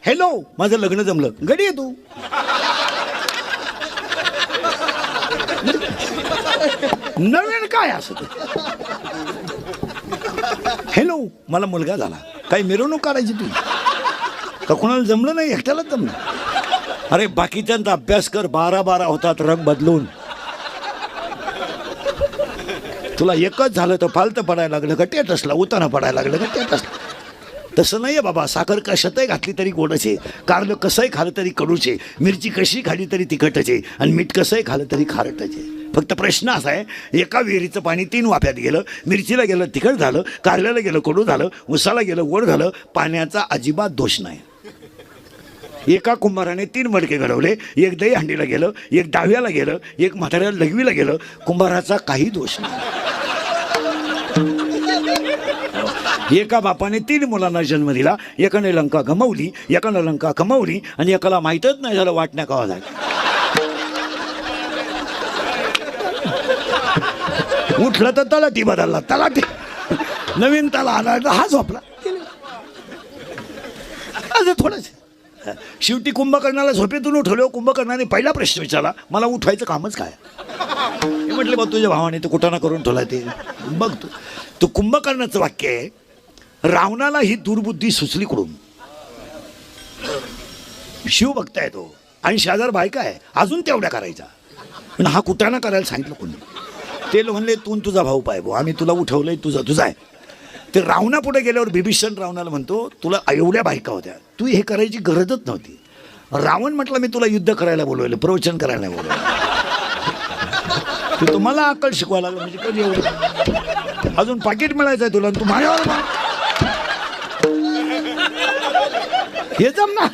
Hello माझं लग्न जमलं, गडी आहे तू. नवीन काय असं ते? हॅलो मला मुलगा झाला, काही मिरवणूक काढायची तू का? कुणाला जमलं नाही, एकट्यालाच जमलं. अरे बाकीच्यांचा अभ्यास कर, 12 होतात रंग बदलून. तुला एकच झालं तर फालतं पडायला लागलं का टेटसला, उताना पडायला लागलं का टेटसला. तसं नाही आहे बाबा. साखर कशातही घातली तरी गोडचे, कारलं कसंही खालं तरी कडूचे, मिरची कशी खाली तरी तिखटचे, आणि मीठ कसंही खालं तरी खारटचे. फक्त प्रश्न असा आहे, एका विहिरीचं पाणी 3 वाफ्यात गेलं, मिरचीला गेलं तिखट झालं, कारल्याला गेलं कडू झालं, उसाला गेलं गोड झालं. पाण्याचा अजिबात दोष नाही. एका कुंभाराने 3 मडके घडवले, एक दही हंडीला गेलं, एक डाव्याला गेलं, एक म्हाताऱ्याला लघवीला गेलं. कुंभाराचा काही दोष नाही. एका बापाने 3 मुलांना जन्म दिला, एकाने लंका गमावली, एकानं लंका कमावली, आणि एकाला माहीतच नाही झालं वाटण्या कवा झाल्या. उठलं तर तलाठी बदलला, तलाठी नवीन त्याला आला हा झोपला. असं थोडंच. शेवटी कुंभकर्णाला झोपेतून उठवलं. कुंभकर्णाने पहिला प्रश्न विचारला, मला उठवायचं कामच काय? मी म्हटलं बघ तुझ्या भावाने तो कुठं ना करून ठेवला ते बघ. तू कुंभकर्णाचं वाक्य आहे, रावणाला ही दुर्बुद्धी सुचली कुठून? शिव बघताय तो आणि 80,000 बायका आहे, अजून तेवढ्या करायचा. पण हा कुटाणा करायला सांगितलं कोणी? ते म्हणले तू तुझा भाऊ पाय भाऊ, आम्ही तुला उठवलंय, तुझा आहे. ते रावणापुढे गेल्यावर बिभीषण रावणाला म्हणतो, तुला एवढ्या बायका होत्या, तू हे करायची गरजच नव्हती. रावण म्हटलं मी तुला युद्ध करायला बोलवलं, प्रवचन करायला नाही बोलवलं. तू मला अक्कल शिकवायला लागलं म्हणजे कधी एवढं? अजून पाकिट मिळायचं आहे तुला, तू माझ्यावर हे जमणार.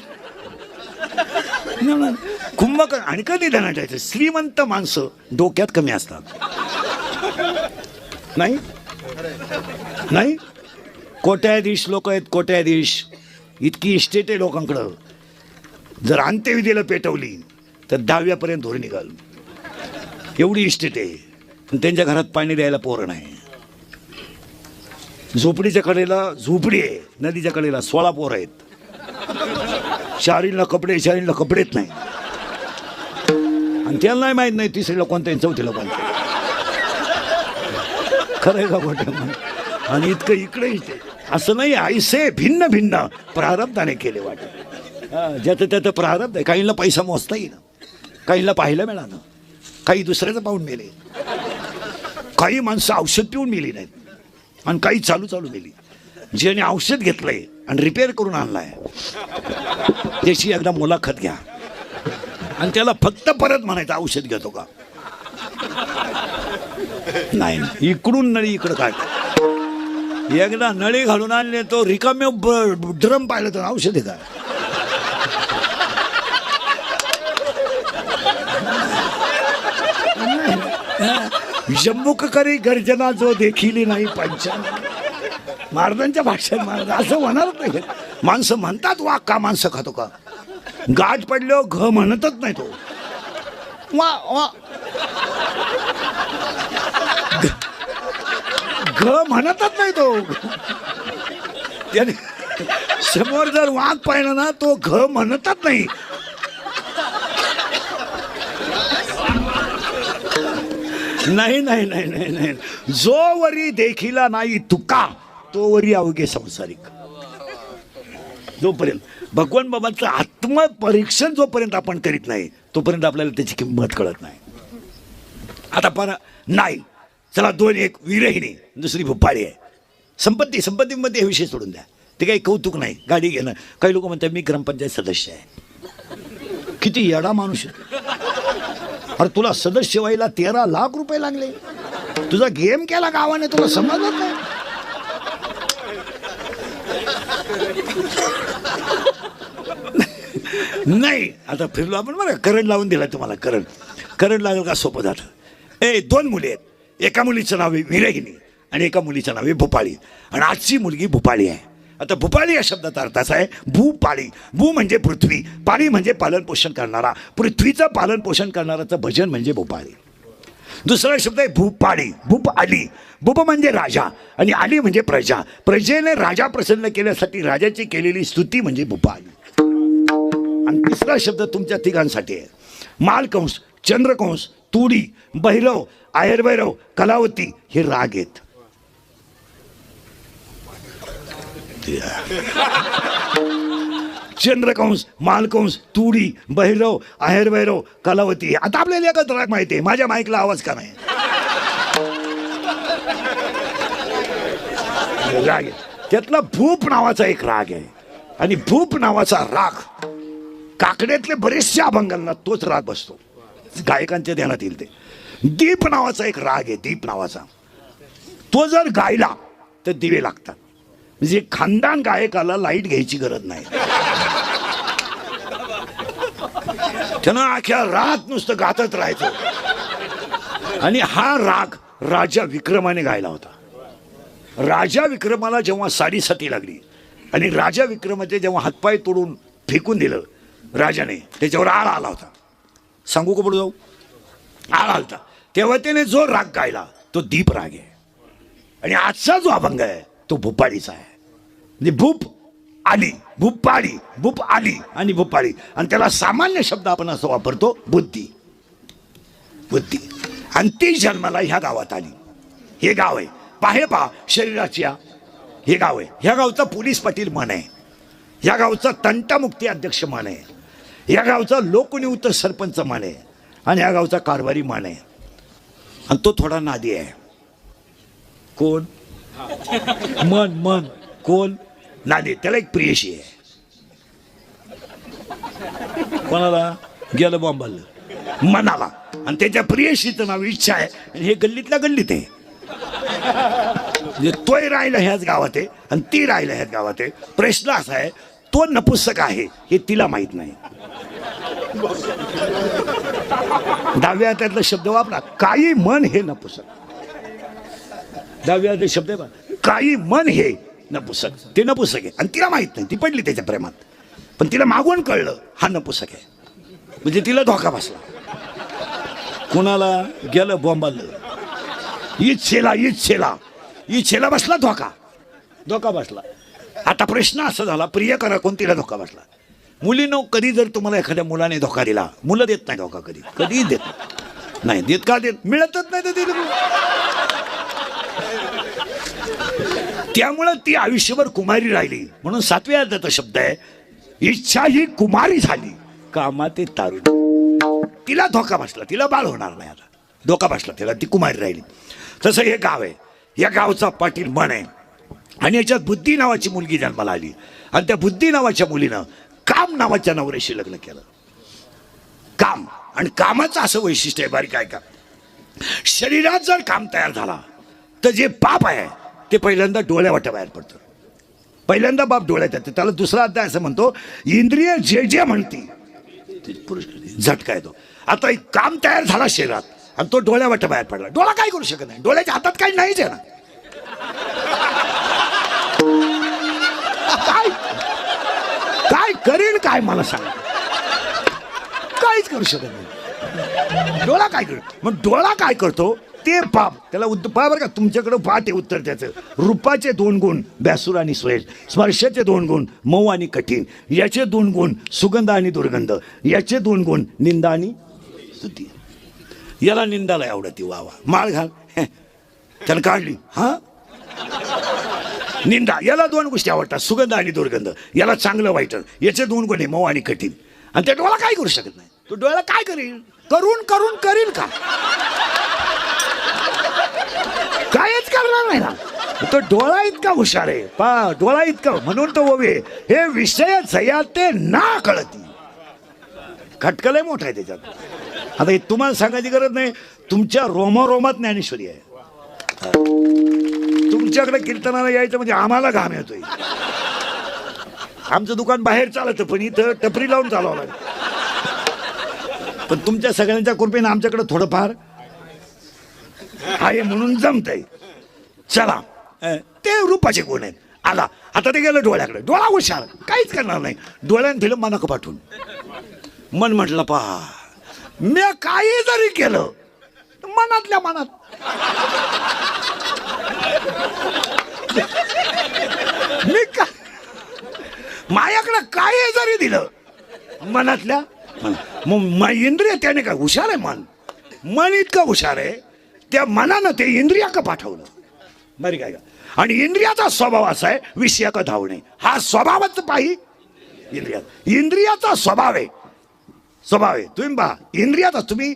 कुंभकर्ण. आणि कधी ध्यानात ठेवायचं, श्रीमंत माणसं डोक्यात कमी असतात. नाही नाही कोट्याधीश लोक आहेत, कोट्याधीश. इतकी इस्टेट आहे लोकांकडं. जर अंत्यविधीला पेटवली तर 10व्यापर्यंत धोरण निघाल, एवढी इस्टेट आहे. पण त्यांच्या घरात पाणी द्यायला पोरं नाही. झोपडीच्या कडेला झोपडी आहे, नदीच्या कडेला 16 पोरं आहेत. शारीला कपडेच नाही. आणि त्याला नाही माहीत नाही 3रीला कोणत्या 4थीला कोणत्या. खरं आहे का खोटं? आणि इतकं इकडे असं नाही. ऐसे भिन्न भिन्न प्रारब्धाने केले वाटत. ज्याचं त्याचं प्रारब्ध आहे. काहींना पैसा मोजता येईल, काहींना पाहायला मिळालं, काही दुसऱ्याचं पाहून मेले, काही माणसं औषध पिऊन मेली नाहीत, आणि काही चालू मेली. ज्याने औषध घेतलंय आणि रिपेअर करून आणलाय त्याची एकदा मुलाखत घ्या, आणि त्याला फक्त परत म्हणायचं औषध घेतो का? नाही, इकडून नळी इकडं काय. एकदा नळी घालून आणले तो रिकामे ड्रम पाहिलं तर औषध आहे का? जम्मुक करी गर्जना जो देखिली नाही पंचान. महाराजांच्या भाषेत महाराज असं होणार नाही. माणसं म्हणतात वा का माणसं खातो का? गाठ पडल्यावर घ म्हणतच नाही तो. वा वा घ म्हणतच नाही तो. त्याने समोर जर वाघ पाहिला ना तो घ म्हणतच नाही. नाही नाही नाही नाही नाही. जो वरी देखिला नाही तुका तो वरी अवघे संसारिक. जोपर्यंत भगवान बाबांचं आत्मपरीक्षण जोपर्यंत आपण करीत नाही तोपर्यंत आपल्याला त्याची किंमत कळत नाही. आता पण नाही चला 2-1 विरहिणी, दुसरी भुपाळी आहे. संपत्तीमध्ये हे विषय सोडून द्या, ते काही कौतुक नाही. गाडी घेणं, काही लोक म्हणतात मी ग्रामपंचायत सदस्य आहे. किती येडा माणूस आहे. अरे तुला सदस्य व्हायला 13 लाख रुपये लागले, तुझा गेम केला गावाने, तुला समजत नाही. नाही आता फिरलो आपण बरं. करंट लावून दिला तुम्हाला. करंट लागेल का? सोपं झालं. 2 मुली आहेत, एका मुलीचं नाव आहे विरहिणी आणि एका मुलीचं नाव आहे भूपाळी. आणि आजची मुलगी भूपाळी आहे. आता भूपाळी या शब्दाचा अर्थ असा आहे भूपाळी. भू म्हणजे पृथ्वी, पाळी म्हणजे पालन पोषण करणारा. पृथ्वीचं पालन पोषण करणाराचं भजन म्हणजे भूपाळी. दुसरा शब्द आहे भूपाळी. भूप आली. भूप म्हणजे राजा आणि आली म्हणजे प्रजा. प्रजेने राजा प्रसन्न केल्यासाठी राजाची केलेली स्तुती म्हणजे भूपाळी. आणि तिसरा शब्द तुमच्या तिघांसाठी आहे. मालकंस, चंद्रकंस, तुडी, भैरव, आयरभैरव, कलावती हे राग आहेत. चंद्रकंस, मालकंस, तुडी, भैरव, आहेरभैरव, कलावती. आता आपल्याला एकच राग माहिती आहे. माझ्या माईकला आवाज का नाही? राग आहे. त्यातला भूप नावाचा एक राग आहे. आणि भूप नावाचा राग काकड्यातले बरेचशा अभंगांना तोच राग बसतो. गायकांच्या ध्यानात येईल ते. दीप नावाचा एक राग आहे. दीप नावाचा तो जर गायला तर दिवे लागतात. म्हणजे खानदान गायकाला लाईट घ्यायची गरज नाही. त्यानं अख्या रात नुसतं गातच राहायचं. आणि हा राग राजा विक्रमाने गायला होता. राजा विक्रमाला जेव्हा साडेसाती लागली आणि राजा विक्रमाचे जेव्हा हातपाय तोडून फेकून दिलं राजाने, त्याच्यावर आळ आला होता. सांगू का पुढे जाऊ? आळ आलता. तेव्हा त्याने जो राग गायला तो दीप राग आहे. आणि आजचा जो अभंग आहे तो भूपाळीचा आहे. म्हणजे भूप आली, भूपाळी, भूप आली आणि भूपाळी. आणि त्याला सामान्य शब्द आपण असं वापरतो, बुद्धी. बुद्धी. आणि ती जन्माला ह्या गावात आली. हे गाव आहे पाहे पहा शरीराच्या. हे गाव आहे. ह्या गावचा पोलीस पाटील मन आहे. ह्या गावचा तंटामुक्ती अध्यक्ष मान आहे. ह्या गावचा लोकनियुक्त सरपंच मान आहे. आणि ह्या गावचा कारभारी मान आहे. आणि तो थोडा नादी आहे. कोण? मन. मन कोण? नादी. त्याला एक प्रियशी आहे. कोणाला? गेलं बॉम्बाला मनाला. आणि त्याच्या प्रियशीचं नाव इच्छा आहे. आणि हे गल्लीतल्या गल्लीत आहे. म्हणजे तोय राहिला ह्याच गावात आहे आणि ती राहिला ह्याच गावात आहे. प्रश्न असा आहे, तो नपुसक आहे हे तिला माहित नाही. दहाव्या त्यातला शब्द वापरा, काही मन हे नपुसक. दहाव्या शब्द आहे काही मन हे नपुसक. ते नपुसक आहे आणि तिला माहित नाही. ती पडली त्याच्या प्रेमात. पण तिला मागून कळलं हा नपुसक आहे. म्हणजे तिला धोका बसला. कुणाला? गेलं बॉम्बाला. इच्छेला बसला धोका. धोका बसला. आता प्रश्न असा झाला, प्रिय करा कोणतीला धोका बसला. मुलीनं कधी जर तुम्हाला एखाद्या मुलाने धोका दिला, मुलं देत नाही धोका कधी. कधीही देत नाही. देत का? देत मिळतच नाही तर दिलं. त्यामुळं ती आयुष्यभर कुमारी राहिली. म्हणून 7व्या अध्यायाचा शब्द आहे, इच्छा ही कुमारी झाली कामाते तारुण. तिला धोका बसला. तिला बाळ होणार नाही. आता धोका बसला तिला. ती कुमारी राहिली. तसं हे गाव आहे. या गावचा पाटील मन आहे. आणि याच्यात बुद्धी नावाची मुलगी जन्माला आली. आणि त्या बुद्धी नावाच्या मुलीनं काम नावाच्या नवऱ्याशी लग्न केलं. काम. आणि कामाचं असं वैशिष्ट्य आहे, बारीक ऐका. शरीरात जर काम तयार झाला तर जे पाप आहे ते पहिल्यांदा डोळ्यावाट्या बाहेर पडतं. पहिल्यांदा बाप डोळ्यात येते. त्याला दुसरा अध्याय असं म्हणतो, इंद्रिय जे जे म्हणती झटका येतो. आता एक काम तयार झाला शरीरात आणि तो डोळ्यावाट्या बाहेर पडला. डोळा काय करू शकत नाही. डोळ्याच्या हातात काही नाहीच आहे ना. काय करेल काय मला सांगा. काहीच करू शकत नाही. डोळा काय करू? मग डोळा काय करतो ते पाप. त्याला पहा बरं का, तुमच्याकडं पाठ आहे उत्तर त्याचं. रूपाचे 2 गुण बॅसूर आणि स्वेल. स्पर्शाचे 2 गुण मऊ आणि कठीण. याचे 2 गुण सुगंध आणि दुर्गंध. याचे 2 गुण निंदा आणि स्तुती. याला निंदाला आवडती. वावा माळ घाल. त्याला काढली. हा निंदा. याला 2 गोष्टी आवडतात, सुगंध आणि दुर्गंध. याला चांगलं वाईट. याचे 2 गुण आहे मऊ आणि कठीण. आणि त्या डोळा काय करू शकत नाही. तो डोळा काय करेल? करून करून करील का? कायच करणार नाही ना. तो डोळा इतका हुशार आहे. पा डोळा इतका. म्हणून तो ओवे हे विषय जया ते ना कळती. खटकलंय मोठा आहे त्याच्यात. आता हे तुम्हाला सांगायची गरज नाही. तुमच्या रोमारोमात ज्ञानेश्वरी आहे. तुमच्याकडे कीर्तनाला यायचं म्हणजे आम्हाला घाम येतोय. आमचं दुकान बाहेर चालतं पण इथं टपरी लावून चालवावं लागतं. पण तुमच्या सगळ्यांच्या कृपेने आमच्याकडे थोडंफार आहे म्हणून जमतंय. चला ते रूपाचे गुण आहेत. आला आता ते गेलं डोळ्याकडे. डोळा हुशार, काहीच करणार नाही. डोळ्यानं दिलं मनाक पाठवून. मन म्हटलं पहा मी काही जरी केलं मनातल्या मनात मी का माझ्याकडे काय जरी दिलं मनातल्या मग इंद्रिय त्याने काय हुशार आहे मन इतकं हुशार आहे त्या मनानं ते इंद्रिया का पाठवलं बरी काय का आणि इंद्रियाचा स्वभाव असा आहे विषया का धावणे हा स्वभावच पाही इंद्रियाचा स्वभाव आहे तुम्ही पहा इंद्रियाचा तुम्ही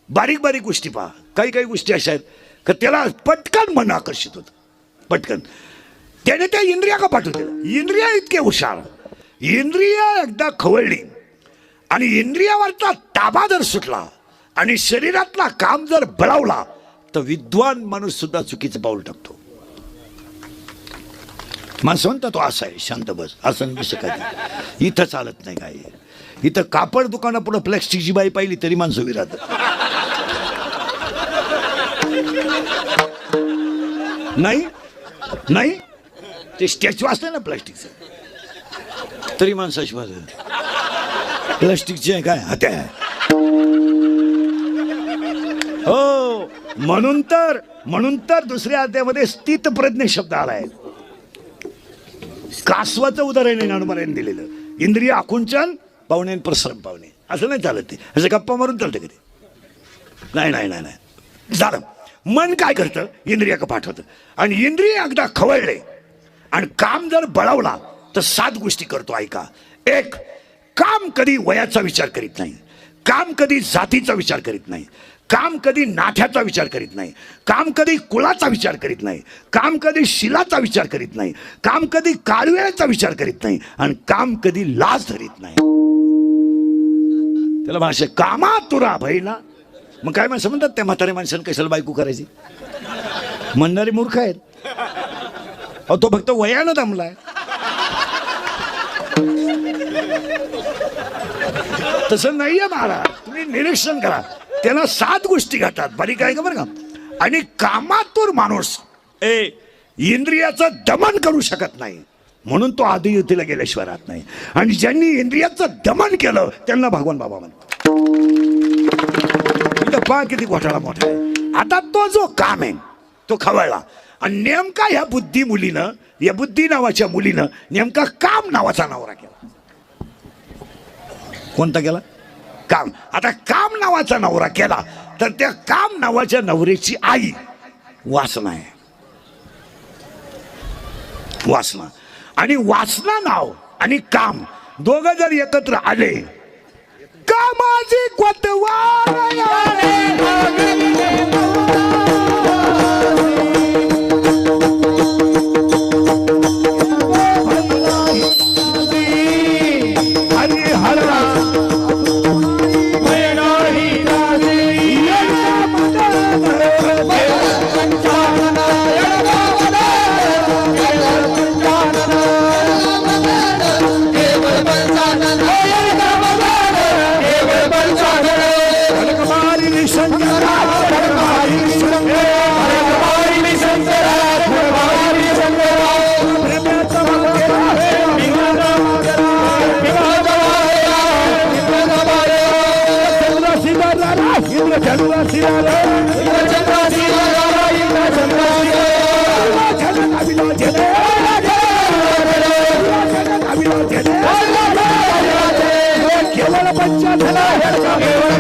बारीक बारीक गोष्टी पहा काही गोष्टी अशा आहेत का त्याला पटकन मन आकर्षित होतं पटकन त्याने त्या इंद्रिया का पाठवलं इंद्रिया इतके हुशार इंद्रिय एकदा खवळली आणि इंद्रियावरचा ताबा जर सुटला आणि शरीरातला काम जर बळावला तर विद्वान माणूस सुद्धा चुकीचं पाऊल टाकतो माणसं म्हणतात तो असा आहे शांत बस असं बस काय इथं चालत नाही काय इथं कापड दुकानापुढं प्लॅस्टिकची बाई पाहिली तरी माणसं उभी राहतात नाही ते स्टॅच्यू असतं ना प्लास्टिकचं तरी माणसाची माझं प्लास्टिकचे आहे काय हात्या हो म्हणून तर दुसऱ्या अध्यायामध्ये स्थित प्रज्ञ शब्द आलाय कासवाचं उदाहरण ज्ञानोबाने दिलेलं इंद्रिय आकुंचन पाहुणे प्रसरण पाहुणे असं नाही चालत ते असं गप्पा मारून चालतं कधी नाही झालं मन काय करतं इंद्रिया का पाठवतं आणि इंद्रिय एकदा खवळले आणि काम जर बळावला तर 7 गोष्टी करतो ऐका एक काम कधी वयाचा विचार करीत नाही काम कधी जातीचा विचार करीत नाही काम कधी नाठ्याचा विचार करीत नाही काम कधी कुळाचा विचार करीत नाही काम कधी शिलाचा विचार करीत नाही काम कधी काळवेळाचा विचार करीत नाही आणि काम कधी लाज धरीत नाही त्याला भाषा कामात तुरा बहिणा मग काय माणसं म्हणतात त्या म्हाताऱ्या माणसानं कशाला बायको करायची म्हणणारे मूर्ख आहेत अहो तो फक्त वयानं दमलाय तसं नाहीये महाराज तुम्ही निरीक्षण करा त्यांना 7 गोष्टी घातात बारीक आहे का बरं का आणि कामातूर माणूस इंद्रियाचं दमन करू शकत नाही म्हणून तो आदियुतीला गेल्याशिवाय राहत नाही आणि ज्यांनी इंद्रियाचं दमन केलं त्यांना भगवान बाबा म्हणतात इथं पहा किती घोटाळा मोठा आहे आता तो जो काम आहे तो खवळला आणि नेमका ह्या बुद्धी नावाच्या मुलीनं नेमका काम नावाचा नवरा केला कोणता केला काम आता काम नावाचा नवरा केला तर त्या काम नावाच्या नवऱ्याची आई वासना आहे वासना आणि वासना नाव आणि काम दोघं जर एकत्र आले कामाची केवळ पंचायत